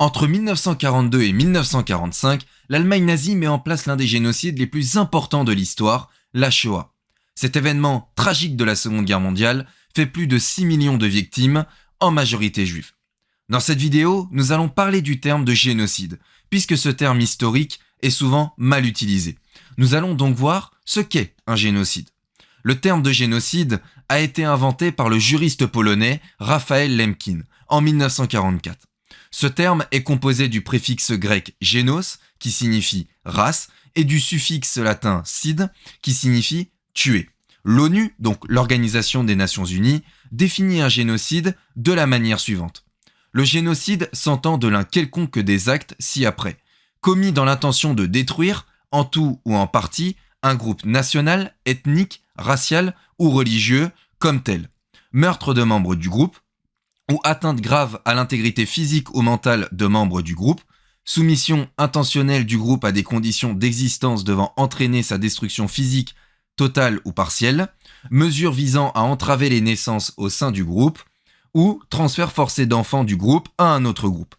Entre 1942 et 1945, l'Allemagne nazie met en place l'un des génocides les plus importants de l'histoire, la Shoah. Cet événement tragique de la Seconde Guerre mondiale fait plus de 6 millions de victimes, en majorité juives. Dans cette vidéo, nous allons parler du terme de génocide, puisque ce terme historique est souvent mal utilisé. Nous allons donc voir ce qu'est un génocide. Le terme de génocide a été inventé par le juriste polonais Raphaël Lemkin en 1944. Ce terme est composé du préfixe grec génos, qui signifie race, et du suffixe latin cide, qui signifie tuer. L'ONU, donc l'Organisation des Nations Unies, définit un génocide de la manière suivante. Le génocide s'entend de l'un quelconque des actes ci-après, commis dans l'intention de détruire, en tout ou en partie, un groupe national, ethnique, racial ou religieux comme tel. Meurtre de membres du groupe, ou atteinte grave à l'intégrité physique ou mentale de membres du groupe, soumission intentionnelle du groupe à des conditions d'existence devant entraîner sa destruction physique totale ou partielle, mesures visant à entraver les naissances au sein du groupe, ou transfert forcé d'enfants du groupe à un autre groupe.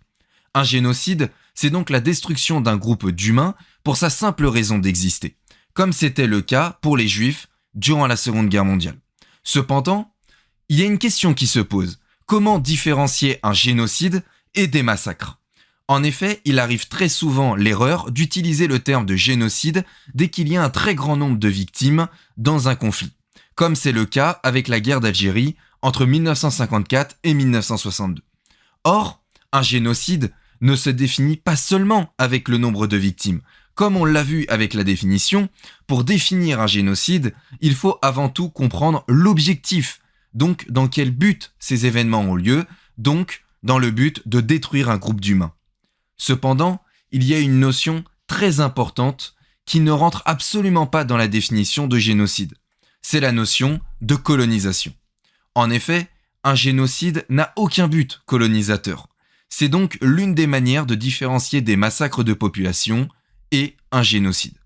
Un génocide, c'est donc la destruction d'un groupe d'humains pour sa simple raison d'exister, comme c'était le cas pour les Juifs durant la Seconde Guerre mondiale. Cependant, il y a une question qui se pose. Comment différencier un génocide et des massacres ? En effet, il arrive très souvent l'erreur d'utiliser le terme de génocide dès qu'il y a un très grand nombre de victimes dans un conflit, comme c'est le cas avec la guerre d'Algérie entre 1954 et 1962. Or, un génocide ne se définit pas seulement avec le nombre de victimes. Comme on l'a vu avec la définition, pour définir un génocide, il faut avant tout comprendre l'objectif, donc dans quel but ces événements ont lieu, donc dans le but de détruire un groupe d'humains. Cependant, il y a une notion très importante qui ne rentre absolument pas dans la définition de génocide. C'est la notion de colonisation. En effet, un génocide n'a aucun but colonisateur. C'est donc l'une des manières de différencier des massacres de population et un génocide.